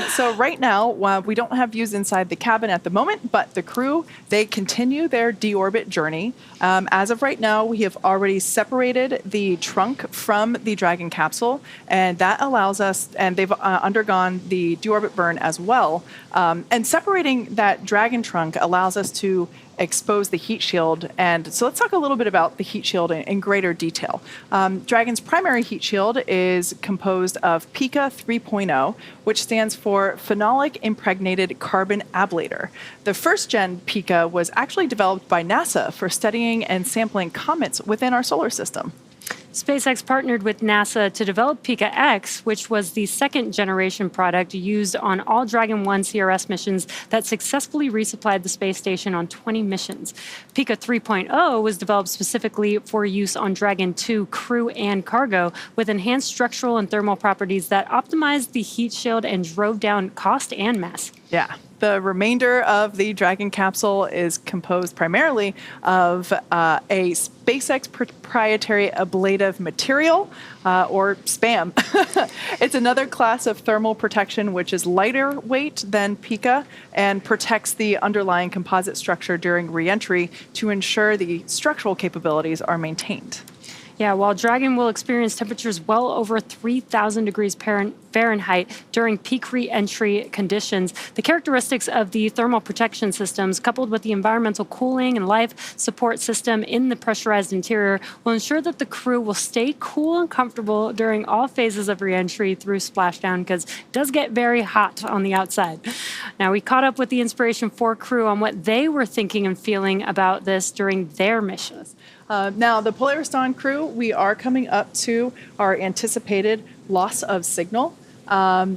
So right now, we don't have views inside the cabin at the moment, but the crew, they continue their deorbit journey. As of right now, we have already separated the trunk from the Dragon capsule, and that allows us, and they've undergone the deorbit burn as well. And separating that Dragon trunk allows us to expose the heat shield. And so let's talk a little bit about the heat shield in greater detail. Dragon's primary heat shield is composed of Pica 3.0, which stands for Phenolic Impregnated Carbon Ablator. The first gen Pica was actually developed by NASA for studying and sampling comets within our solar system. SpaceX partnered with NASA to develop Pica X, which was the second generation product used on all Dragon 1 CRS missions that successfully resupplied the space station on 20 missions. Pica 3.0 was developed specifically for use on Dragon 2 crew and cargo, with enhanced structural and thermal properties that optimized the heat shield and drove down cost and mass. Yeah. The remainder of the Dragon capsule is composed primarily of a SpaceX proprietary ablative material, or SPAM. It's another class of thermal protection which is lighter weight than Pica and protects the underlying composite structure during reentry to ensure the structural capabilities are maintained. Yeah, while Dragon will experience temperatures well over 3,000 degrees Fahrenheit during peak re-entry conditions, the characteristics of the thermal protection systems, coupled with the environmental cooling and life support system in the pressurized interior, will ensure that the crew will stay cool and comfortable during all phases of re-entry through Splashdown, because it does get very hot on the outside. Now, we caught up with the Inspiration 4 crew on what they were thinking and feeling about this during their missions. Now, the Polaris Dawn crew, we are coming up to our anticipated loss of signal.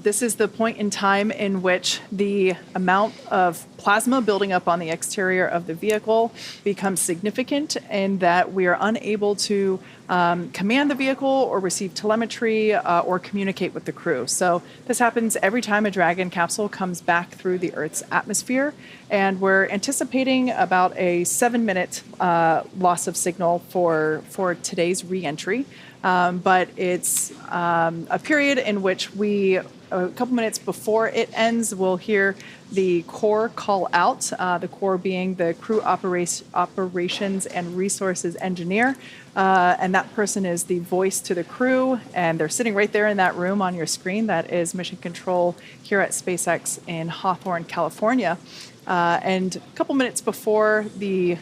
This is the point in time in which the amount of plasma building up on the exterior of the vehicle becomes significant, and that we are unable to command the vehicle or receive telemetry or communicate with the crew. So this happens every time a Dragon capsule comes back through the Earth's atmosphere, and we're anticipating about a 7-minute loss of signal for today's re-entry. But it's a period in which we, a couple minutes before it ends, we'll hear the core call out, the core being the crew operations and resources engineer. And that person is the voice to the crew, and they're sitting right there in that room on your screen. That is Mission Control here at SpaceX in Hawthorne, California. And a couple minutes before the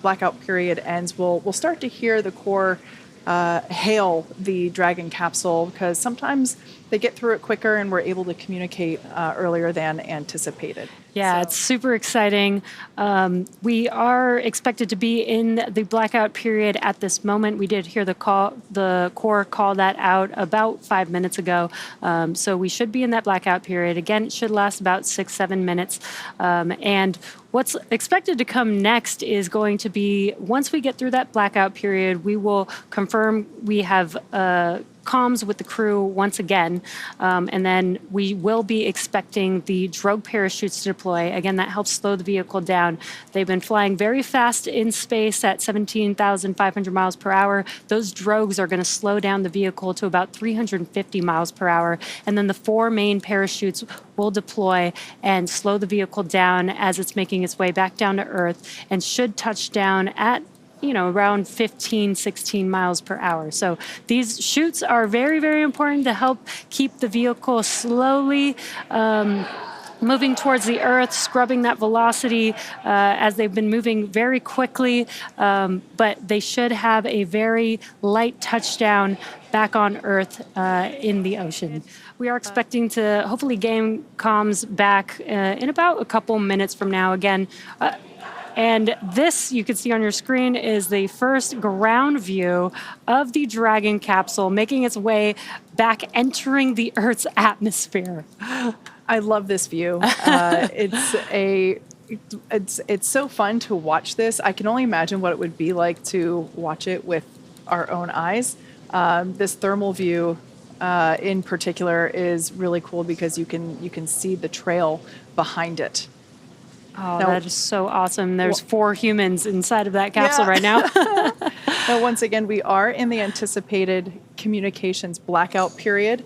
blackout period ends, we'll start to hear the core hail the Dragon capsule, because sometimes they get through it quicker and we're able to communicate earlier than anticipated. Yeah, it's super exciting. We are expected to be in the blackout period at this moment. We did hear the core call that out about 5 minutes ago. So we should be in that blackout period. Again, it should last about 6-7 minutes. And what's expected to come next is going to be, once we get through that blackout period, we will confirm we have comms with the crew once again, and then we will be expecting the drogue parachutes to deploy. Again, that helps slow the vehicle down. They've been flying very fast in space at 17,500 miles per hour. Those drogues are going to slow down the vehicle to about 350 miles per hour, and then the 4 main parachutes will deploy and slow the vehicle down as it's making its way back down to Earth, and should touch down at around 15, 16 miles per hour. So these chutes are very, very important to help keep the vehicle slowly moving towards the Earth, scrubbing that velocity as they've been moving very quickly. But they should have a very light touchdown back on Earth in the ocean. We are expecting to hopefully gain comms back in about a couple minutes from now. Again, and this, you can see on your screen, is the first ground view of the Dragon capsule making its way back, entering the Earth's atmosphere. I love this view. It's so fun to watch this. I can only imagine what it would be like to watch it with our own eyes. This thermal view in particular is really cool because you can see the trail behind it. Oh, now, that is so awesome. There's 4 humans inside of that capsule right now. Now, once again, we are in the anticipated communications blackout period.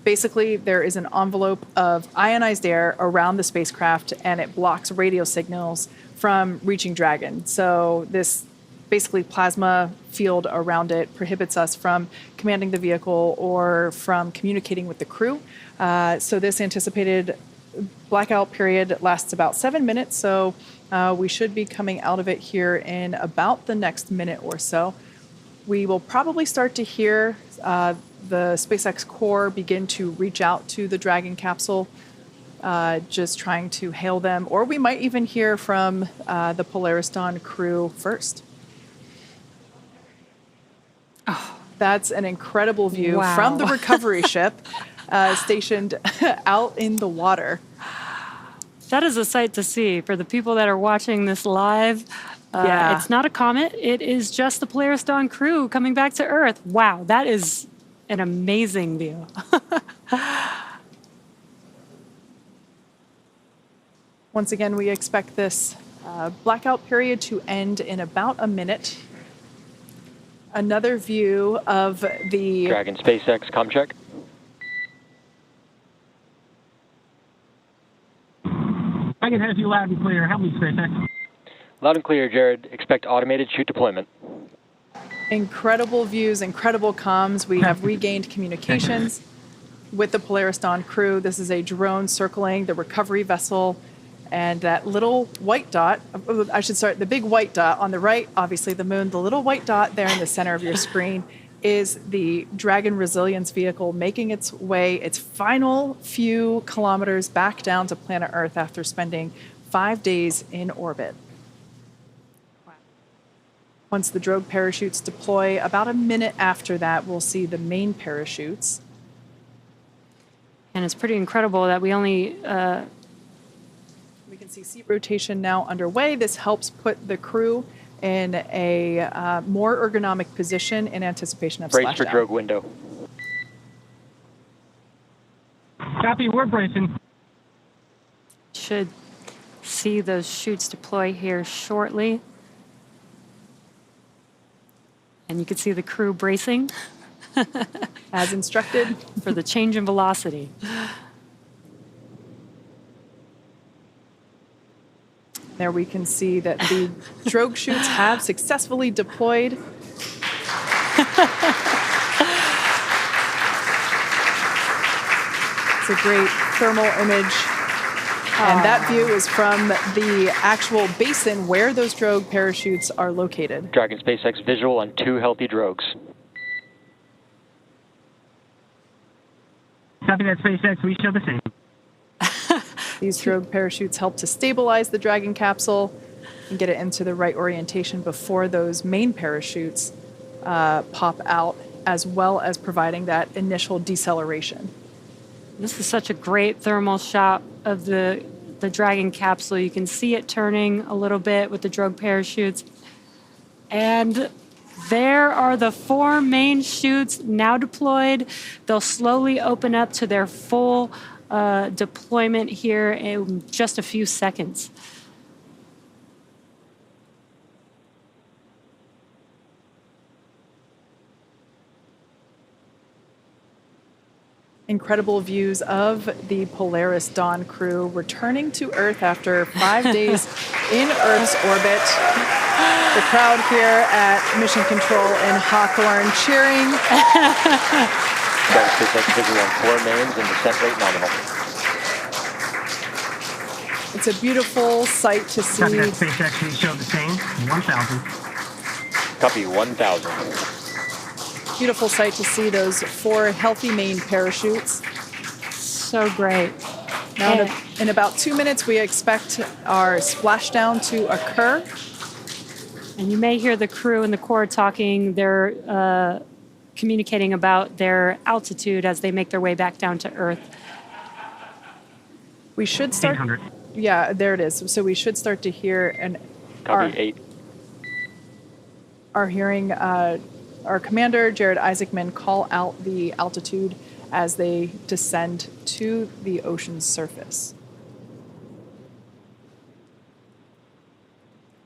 Basically, there is an envelope of ionized air around the spacecraft, and it blocks radio signals from reaching Dragon. So this basically plasma field around it prohibits us from commanding the vehicle or from communicating with the crew. So this anticipated blackout period lasts about 7 minutes, so we should be coming out of it here in about the next minute or so. We will probably start to hear the SpaceX core begin to reach out to the Dragon capsule, just trying to hail them, or we might even hear from the Polaris Dawn crew first. Oh, that's an incredible view from the recovery ship stationed out in the water. That is a sight to see for the people that are watching this live. It's not a comet. It is just the Polaris Dawn crew coming back to Earth. Wow, that is an amazing view. Once again, we expect this blackout period to end in about a minute. Another view of the Dragon SpaceX, comm check. I can have you loud and clear. Help me, SpaceX. Loud and clear, Jared. Expect automated chute deployment. Incredible views, incredible comms. We have regained communications with the Polaris Dawn crew. This is a drone circling the recovery vessel. And that little white dot, I should start, the big white dot on the right, obviously the moon, the little white dot there in the center of your screen is the Dragon Resilience vehicle making its way, its final few kilometers back down to planet Earth after spending 5 days in orbit. Once the drogue parachutes deploy, about a minute after that, we'll see the main parachutes. And it's pretty incredible that we only... We can see seat rotation now underway. This helps put the crew in a more ergonomic position in anticipation of Brace splashdown. for drogue window. Copy, we're bracing. Should see those chutes deploy here shortly. And you can see the crew bracing As instructed. for the change in velocity. There we can see that the drogue chutes have successfully deployed. It's a great thermal image. And that view is from the actual basin where those drogue parachutes are located. Dragon SpaceX visual on 2 healthy drogues. Copy that, SpaceX. We show the same. These drogue parachutes help to stabilize the Dragon capsule and get it into the right orientation before those main parachutes pop out, as well as providing that initial deceleration. This is such a great thermal shot of the Dragon capsule. You can see it turning a little bit with the drogue parachutes. And there are the 4 main chutes now deployed. They'll slowly open up to their full deployment here in just a few seconds. Incredible views of the Polaris Dawn crew returning to Earth after 5 days in Earth's orbit. The crowd here at Mission Control in Hawthorne cheering. Dragon SpaceX visual on 4 mains and descent rate nominal. It's a beautiful sight to see. Copy that, SpaceX. We show the same. 1,000. Copy 1,000. Beautiful sight to see those 4 healthy main parachutes. So great. Now, in about 2 minutes, we expect our splashdown to occur. And you may hear the crew and the core talking. They're communicating about their altitude as they make their way back down to Earth. We should start. 800. Yeah, there it is. So we should start to hear and Copy 8. are hearing our commander, Jared Isaacman, call out the altitude as they descend to the ocean's surface.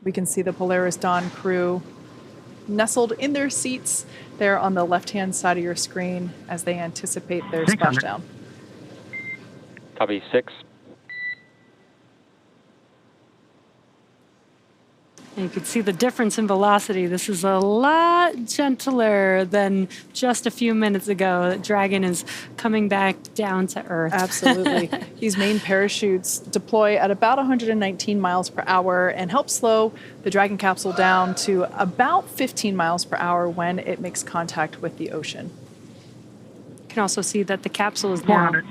We can see the Polaris Dawn crew nestled in their seats there on the left-hand side of your screen as they anticipate their 600. splashdown. Copy 6. And you can see the difference in velocity. This is a lot gentler than just a few minutes ago. The Dragon is coming back down to Earth. Absolutely. These main parachutes deploy at about 119 miles per hour and help slow the Dragon capsule down to about 15 miles per hour when it makes contact with the ocean. You can also see that the capsule is now 400.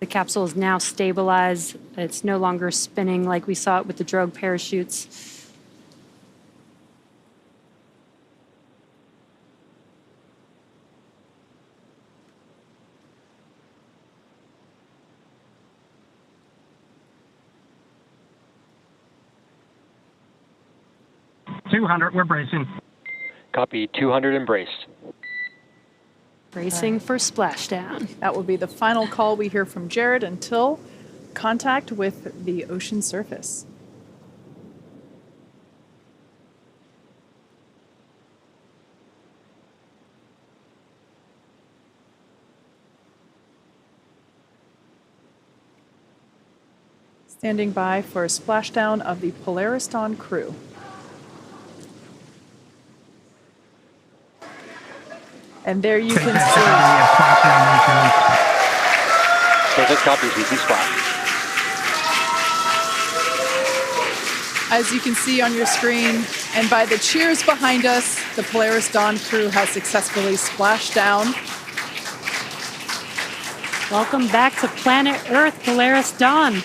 the capsule is now stabilized. It's no longer spinning like we saw it with the drogue parachutes. We're bracing. Copy 200 embraced. Bracing for splashdown. That will be the final call we hear from Jared until contact with the ocean surface. Standing by for a splashdown of the Polaris Dawn crew. And there you can see. SpaceX copies, easy splash. As you can see on your screen, and by the cheers behind us, the Polaris Dawn crew has successfully splashed down. Welcome back to planet Earth, Polaris Dawn.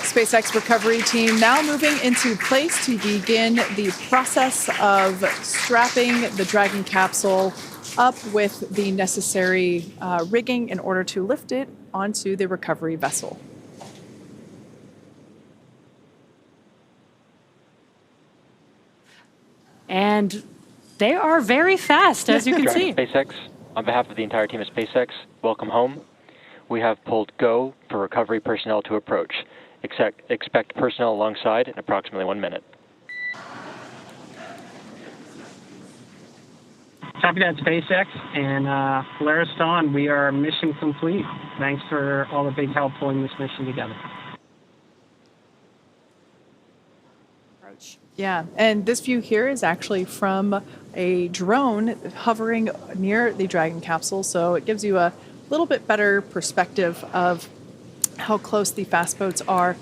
SpaceX recovery team now moving into place to begin the process of strapping the Dragon capsule up with the necessary rigging in order to lift it onto the recovery vessel. And they are very fast, as you can see. SpaceX, on behalf of the entire team of SpaceX, welcome home. We have pulled go for recovery personnel to approach. Expect personnel alongside in approximately 1 minute. Copy that, SpaceX. And Polaris Dawn, we are mission complete. Thanks for all the big help pulling this mission together. Yeah, and this view here is actually from a drone hovering near the Dragon capsule, so it gives you a little bit better perspective of how close the fast boats are.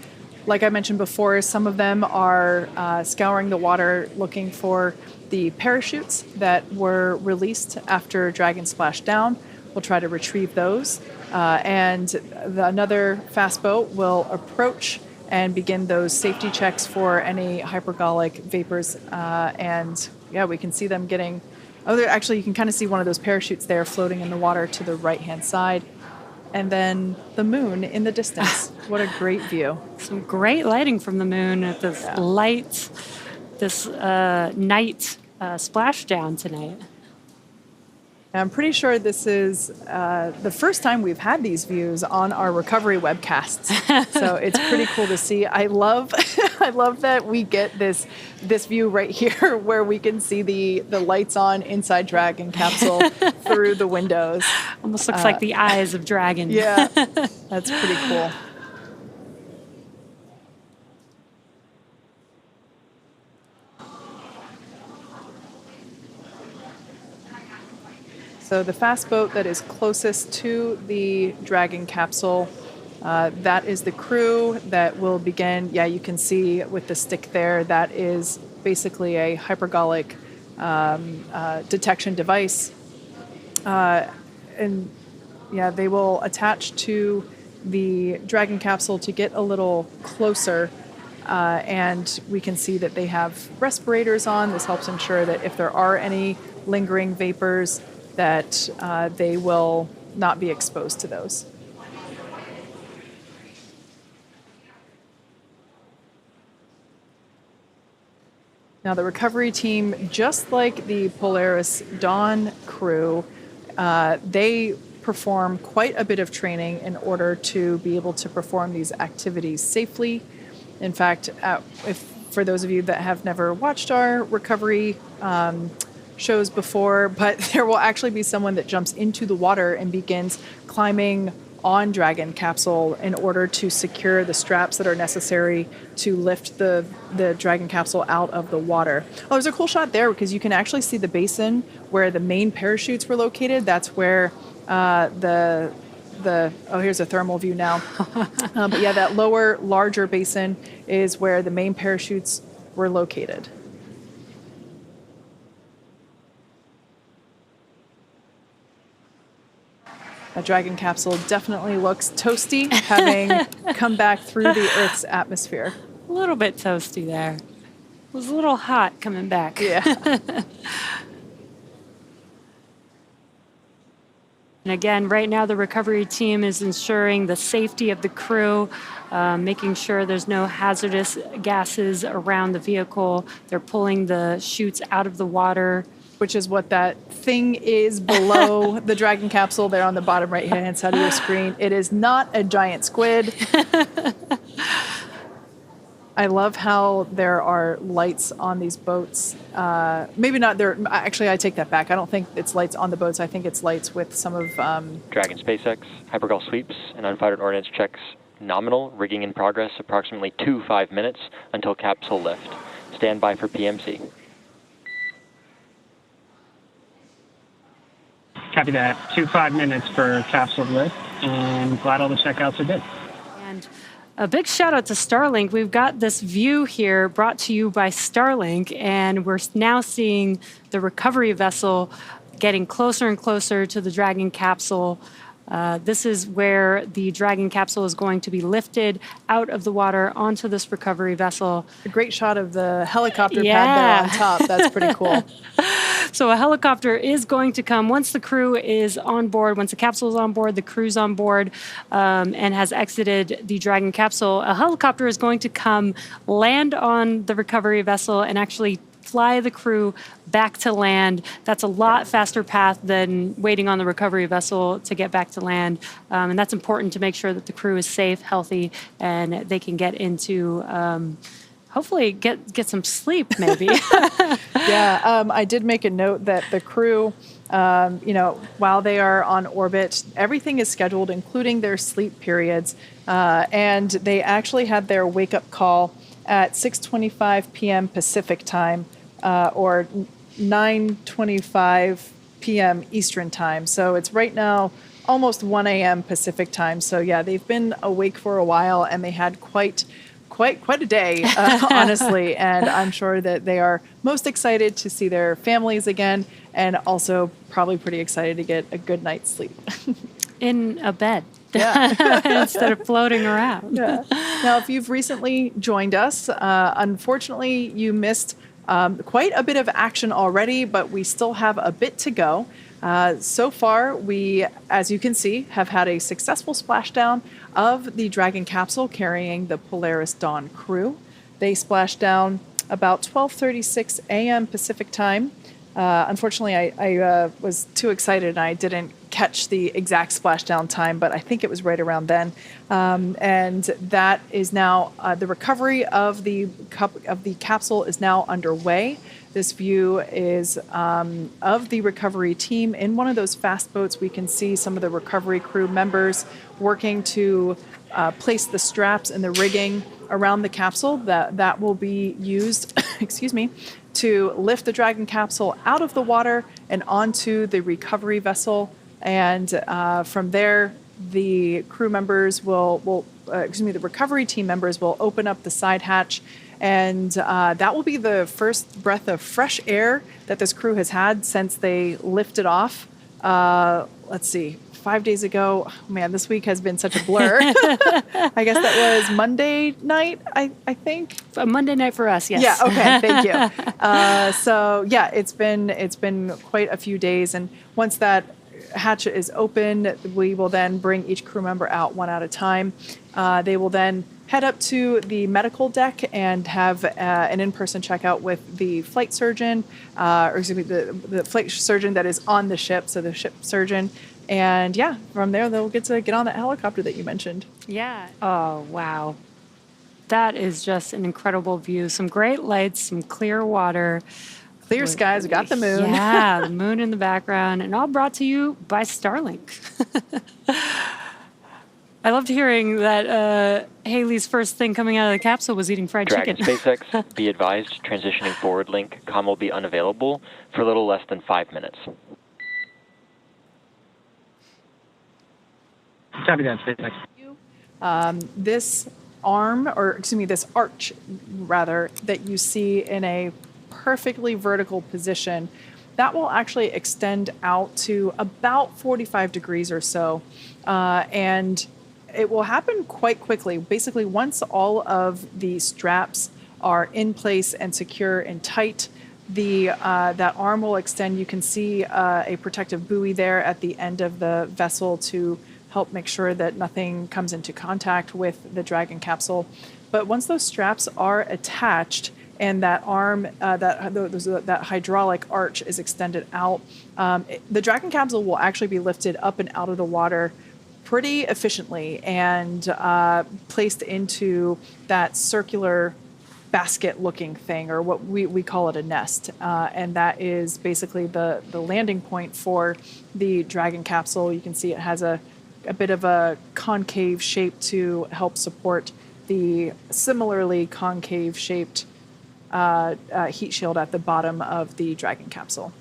Like I mentioned before, some of them are scouring the water looking for the parachutes that were released after Dragon splashed down. We'll try to retrieve those. Another fast boat will approach and begin those safety checks for any hypergolic vapors. We can see them getting... you can kind of see one of those parachutes there floating in the water to the right-hand side. And then the moon in the distance. What a great view. Some great lighting from the moon at this night splashdown tonight. I'm pretty sure this is the first time we've had these views on our recovery webcasts. So it's pretty cool to see. I love that we get this view right here where we can see the lights on inside Dragon capsule through the windows. Almost looks like the eyes of Dragon. Yeah, that's pretty cool. So the fast boat that is closest to the Dragon capsule, that is the crew that will begin. Yeah, you can see with the stick there, that is basically a hypergolic detection device. They will attach to the Dragon capsule to get a little closer. And we can see that they have respirators on. This helps ensure that if there are any lingering vapors, that they will not be exposed to those. Now the recovery team, just like the Polaris Dawn crew, they perform quite a bit of training in order to be able to perform these activities safely. In fact, for those of you that have never watched our recovery shows before, but there will actually be someone that jumps into the water and begins climbing on Dragon capsule in order to secure the straps that are necessary to lift the Dragon capsule out of the water. Oh, there's a cool shot there because you can actually see the basin where the main parachutes were located. That's where here's a thermal view now. But yeah, that lower, larger basin is where the main parachutes were located. A Dragon capsule definitely looks toasty, having come back through the Earth's atmosphere. A little bit toasty there. It was a little hot coming back. Yeah. And again, right now the recovery team is ensuring the safety of the crew, making sure there's no hazardous gases around the vehicle. They're pulling the chutes out of the water. Which is what that thing is below the Dragon capsule there on the bottom right-hand side of your screen. It is not a giant squid. I love how there are lights on these boats. Maybe not there. Actually, I take that back. I don't think it's lights on the boats. I think it's lights with some of... Dragon SpaceX, hypergol sweeps, and unfired ordnance checks nominal, rigging in progress approximately 5 minutes until capsule lift. Stand by for PMC. Copy that. 5 minutes for capsule lift, and glad all the checkouts are good. And a big shout out to Starlink. We've got this view here brought to you by Starlink, and we're now seeing the recovery vessel getting closer and closer to the Dragon capsule. This is where the Dragon capsule is going to be lifted out of the water onto this recovery vessel. A great shot of the helicopter pad there on top. That's pretty cool. So a helicopter is going to come once the crew is on board, once the capsule is on board, the crew's on board, and has exited the Dragon capsule. A helicopter is going to come, land on the recovery vessel, and actually fly the crew back to land. That's a lot faster path than waiting on the recovery vessel to get back to land. And that's important to make sure that the crew is safe, healthy, and they can get into, hopefully get some sleep maybe. Yeah, I did make a note that the crew, while they are on orbit, everything is scheduled, including their sleep periods. And they actually had their wake-up call at 6:25 p.m. Pacific time, or 9:25 p.m. Eastern time. So it's right now almost 1 a.m. Pacific time. So yeah, they've been awake for a while, and they had quite a day, honestly. And I'm sure that they are most excited to see their families again, and also probably pretty excited to get a good night's sleep. In a bed. Yeah. Instead of floating around. Yeah. Now, if you've recently joined us, unfortunately, you missed quite a bit of action already, but we still have a bit to go. So far, we, as you can see, have had a successful splashdown of the Dragon capsule carrying the Polaris Dawn crew. They splashed down about 12:36 a.m. Pacific time. Unfortunately, I was too excited and I didn't catch the exact splashdown time, but I think it was right around then. And that is now the recovery of the capsule is now underway. This view is of the recovery team in one of those fast boats. We can see some of the recovery crew members working to place the straps and the rigging around the capsule that will be used, excuse me, to lift the Dragon capsule out of the water and onto the recovery vessel. And from there, the crew members the recovery team members will open up the side hatch, and that will be the first breath of fresh air that this crew has had since they lifted off. Let's see, 5 days ago. Oh, man, this week has been such a blur. I guess that was Monday night, I think. A Monday night for us, yes. Yeah, okay, thank you. So yeah, it's been quite a few days, and once that hatch is open, we will then bring each crew member out one at a time. They will then head up to the medical deck and have an in-person checkout with the flight surgeon, or excuse me, the flight surgeon that is on the ship, so the ship surgeon. And yeah, from there they'll get on that helicopter that you mentioned. Yeah. Oh, wow. that is just an incredible view. Some great lights, some clear water. Clear skies, we got the moon. Yeah, the moon in the background, and all brought to you by Starlink. I loved hearing that Haley's first thing coming out of the capsule was eating fried Dragon chicken. SpaceX, be advised, transitioning forward link, comm will be unavailable for a little less than 5 minutes. Copy that, SpaceX. This arm, or excuse me, this arch, rather, that you see in a perfectly vertical position, that will actually extend out to about 45 degrees or so. And it will happen quite quickly. Basically, once all of the straps are in place and secure and tight, that arm will extend. You can see a protective buoy there at the end of the vessel to help make sure that nothing comes into contact with the Dragon capsule. But once those straps are attached and that arm, that hydraulic arch is extended out, the Dragon capsule will actually be lifted up and out of the water pretty efficiently and placed into that circular basket-looking thing, or what we call it a nest. And that is basically the landing point for the Dragon capsule. You can see it has a bit of a concave shape to help support the similarly concave shaped heat shield at the bottom of the Dragon capsule.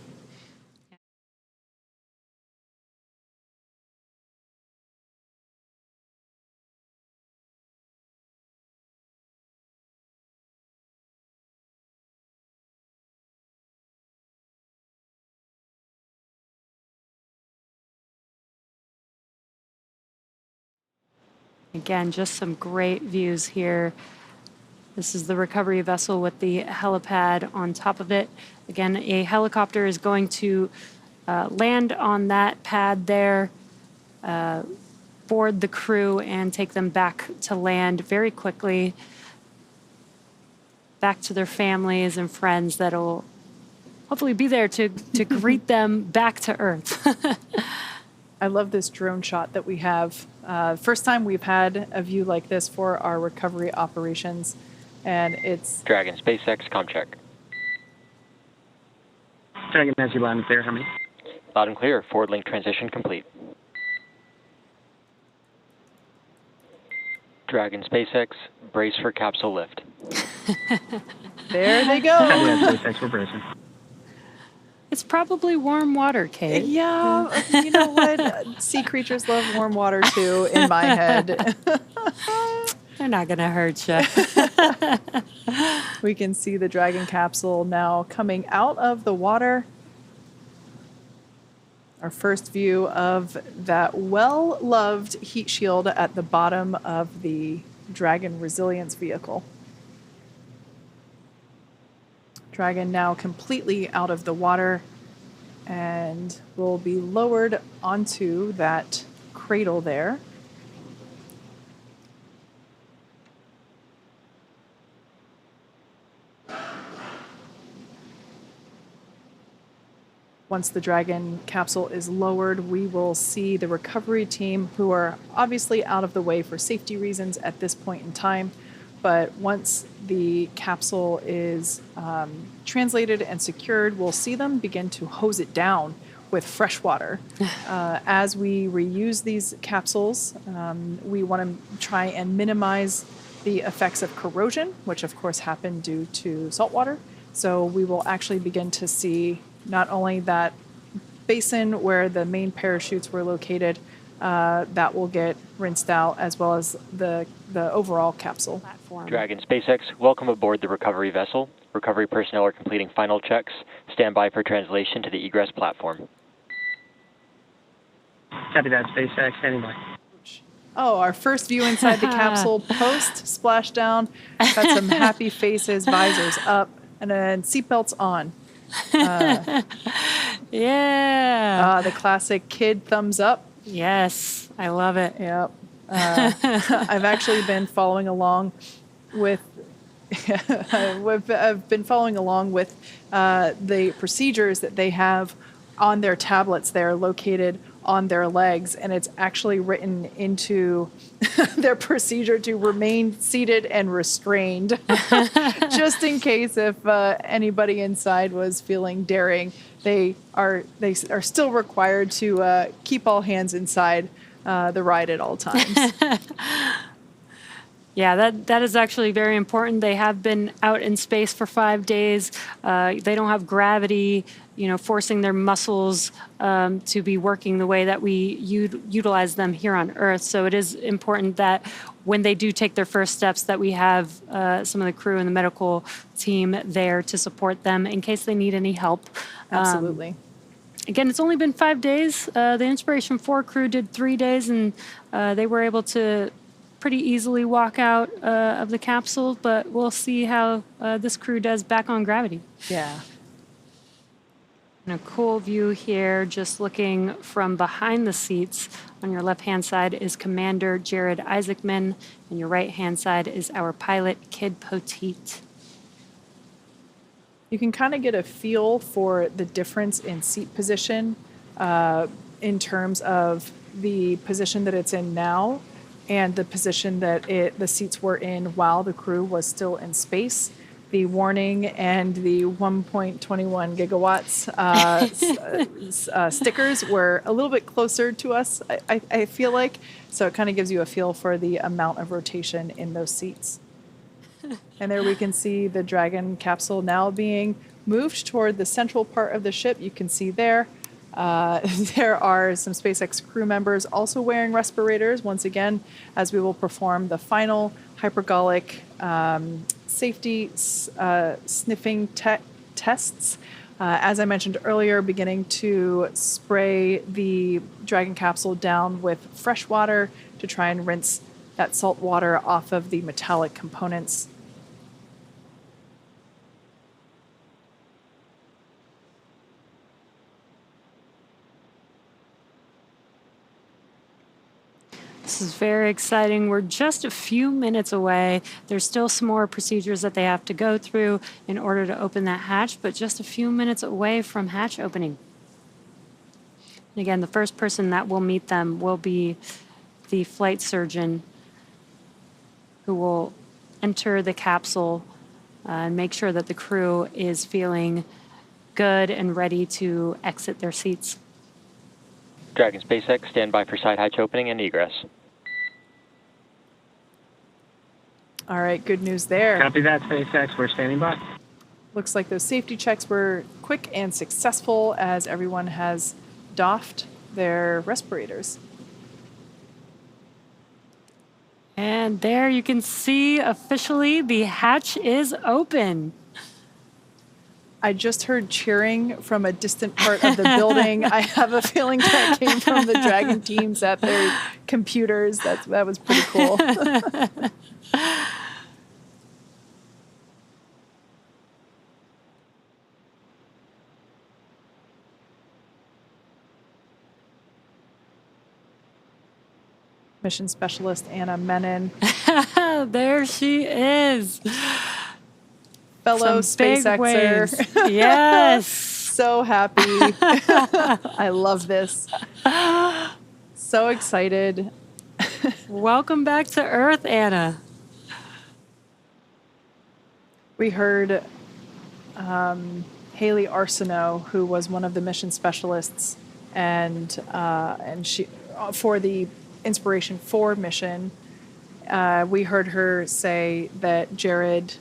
Again, just some great views here. This is the recovery vessel with the helipad on top of it. Again, a helicopter is going to land on that pad there, board the crew, and take them back to land very quickly, back to their families and friends that'll hopefully be there to greet them back to Earth. I love this drone shot that we have. First time we've had a view like this for our recovery operations, and it's... Dragon SpaceX, comm check. Dragon has you loud and clear. How many? Loud and clear. Forward link transition complete. Dragon SpaceX, brace for capsule lift. There they Copy go. that, SpaceX. We're bracing. It's probably warm water, Kate. Yeah, you know what? Sea creatures love warm water too, in my head. They're not going to hurt you. We can see the Dragon capsule now coming out of the water. Our first view of that well-loved heat shield at the bottom of the Dragon resilience vehicle. Dragon now completely out of the water and will be lowered onto that cradle there. Once the Dragon capsule is lowered, we will see the recovery team, who are obviously out of the way for safety reasons at this point in time. But once the capsule is translated and secured, we'll see them begin to hose it down with fresh water. As we reuse these capsules, we want to try and minimize the effects of corrosion, which of course happen due to salt water. So we will actually begin to see not only that basin where the main parachutes were located, that will get rinsed out, as well as the overall capsule. Dragon SpaceX, welcome aboard the recovery vessel. Recovery personnel are completing final checks. Stand by for translation to the egress platform. Copy that, SpaceX. Standing by. Oh, our first view inside the capsule post splashdown. Got some happy faces, visors up, and then seatbelts on. Yeah. The classic kid thumbs up. Yes, I love it. Yep. I've actually been following along with I've been following along with the procedures that they have on their tablets. They're located on their legs, and it's actually written into their procedure to remain seated and restrained, just in case if anybody inside was feeling daring. They are still required to keep all hands inside the ride at all times. Yeah, that is actually very important. They have been out in space for 5 days. They don't have gravity, forcing their muscles to be working the way that we utilize them here on Earth. So it is important that when they do take their first steps, that we have some of the crew and the medical team there to support them in case they need any help. Absolutely. Again, it's only been 5 days. The Inspiration 4 crew did 3 days, and they were able to pretty easily walk out of the capsule, but we'll see how this crew does back on gravity. Yeah. And a cool view here, just looking from behind the seats. On your left-hand side is Commander Jared Isaacman, and your right-hand side is our pilot, Kid Poteet. You can kind of get a feel for the difference in seat position in terms of the position that it's in now and the position that the seats were in while the crew was still in space. The warning and the 1.21 gigawatts stickers were a little bit closer to us, I feel like. So it kind of gives you a feel for the amount of rotation in those seats. And there we can see the Dragon capsule now being moved toward the central part of the ship. You can see there. There are some SpaceX crew members also wearing respirators, once again, as we will perform the final hypergolic safety sniffing tests. As I mentioned earlier, beginning to spray the Dragon capsule down with fresh water to try and rinse that salt water off of the metallic components. This is very exciting. We're just a few minutes away. There's still some more procedures that they have to go through in order to open that hatch, but just a few minutes away from hatch opening. And again, the first person that will meet them will be the flight surgeon, who will enter the capsule and make sure that the crew is feeling good and ready to exit their seats. Dragon SpaceX, stand by for side hatch opening and egress. All right, good news there. Copy that, SpaceX. We're standing by. Looks like those safety checks were quick and successful as everyone has doffed their respirators. And there you can see officially the hatch is open. I just heard cheering from a distant part of the building. I have a feeling that came from the Dragon teams at their computers. That was pretty cool. Mission specialist Anna Menon. There she is. Fellow Some big SpaceXer. waves. Yes. So happy. I love this. So excited. Welcome back to Earth, Anna. We heard Haley Arsenault, who was one of the mission specialists, and she for the Inspiration 4 mission. We heard her say that Jared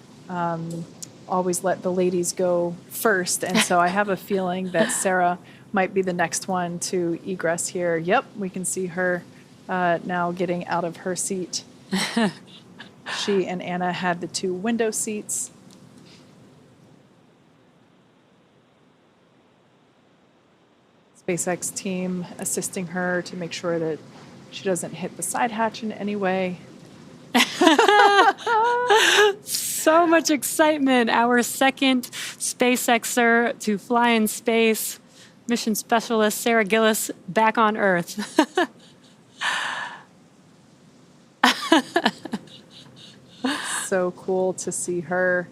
always let the ladies go first, and so I have a feeling that Sarah might be the next one to egress here. Yep, we can see her now getting out of her seat. She and Anna had the 2 window seats. SpaceX team assisting her to make sure that she doesn't hit the side hatch in any way. So much excitement. Our second SpaceXer to fly in space, mission specialist Sarah Gillis, back on Earth. So cool to see her.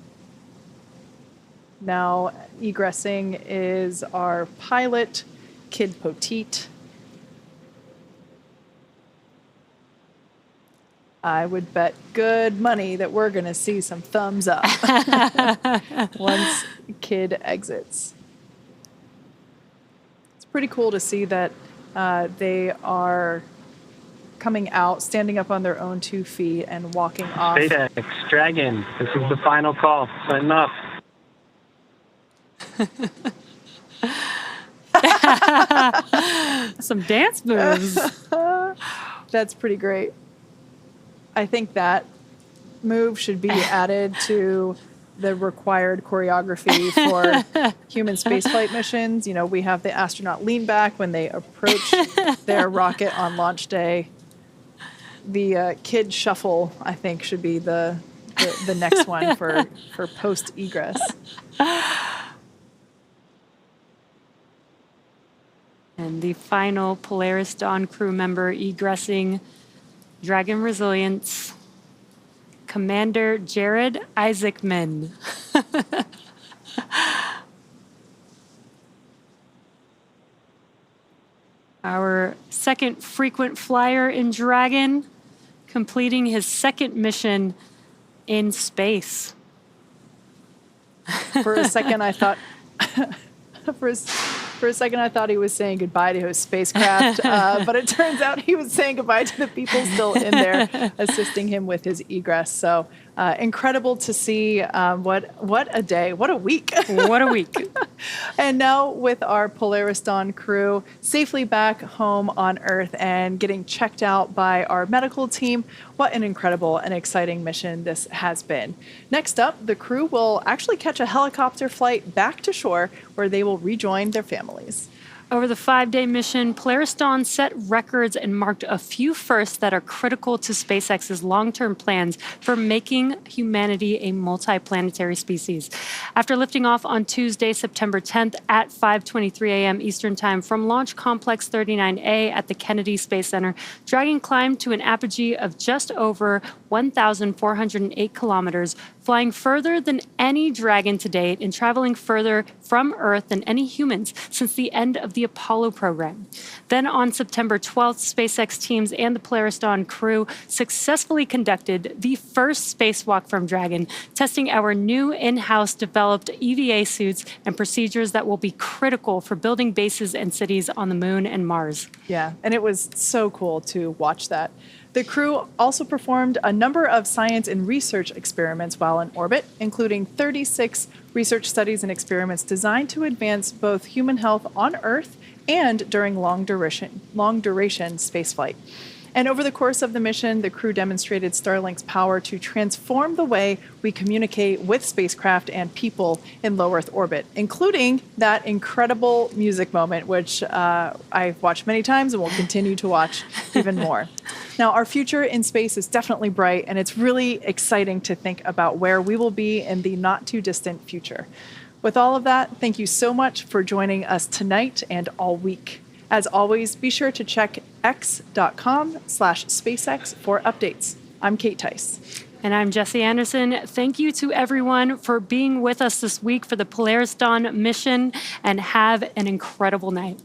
Now egressing is our pilot, Kid Poteet. I would bet good money that we're going to see some thumbs up once Kid exits. It's pretty cool to see that they are coming out, standing up on their own 2 feet and walking off. SpaceX, Dragon, this is the final call. Sign up. Some dance moves. That's pretty great. I think that move should be added to the required choreography for human spaceflight missions. You know, we have the astronaut lean back when they approach their rocket on launch day. The kid shuffle, I think, should be the next one for post egress. And the final Polaris Dawn crew member egressing Dragon Resilience, Commander Jared Isaacman. Our second frequent flyer in Dragon, completing his second mission in space. For a second, I thought... For a second, I thought he was saying goodbye to his spacecraft, but it turns out he was saying goodbye to the people still in there assisting him with his egress. So incredible to see. What a day. What a week. What a week. And now with our Polaris Dawn crew safely back home on Earth and getting checked out by our medical team, what an incredible and exciting mission this has been. Next up, the crew will actually catch a helicopter flight back to shore where they will rejoin their families. Over the 5-day mission, Polaris Dawn set records and marked a few firsts that are critical to SpaceX's long-term plans for making humanity a multiplanetary species. After lifting off on Tuesday, September 10th at 5:23 a.m. Eastern Time from Launch Complex 39A at the Kennedy Space Center, Dragon climbed to an apogee of just over 1,408 kilometers, flying further than any Dragon to date and traveling further from Earth than any humans since the end of the Apollo program. Then on September 12th, SpaceX teams and the Polaris Dawn crew successfully conducted the first spacewalk from Dragon, testing our new in-house developed EVA suits and procedures that will be critical for building bases and cities on the Moon and Mars. Yeah, and it was so cool to watch that. The crew also performed a number of science and research experiments while in orbit, including 36 research studies and experiments designed to advance both human health on Earth and during long-duration spaceflight. And over the course of the mission, the crew demonstrated Starlink's power to transform the way we communicate with spacecraft and people in low Earth orbit, including that incredible music moment, which I've watched many times and will continue to watch even more. Now, our future in space is definitely bright, and it's really exciting to think about where we will be in the not-too-distant future. With all of that, thank you so much for joining us tonight and all week. As always, be sure to check x.com/SpaceX for updates. I'm Kate Tice. And I'm Jesse Anderson. Thank you to everyone for being with us this week for the Polaris Dawn mission, and have an incredible night.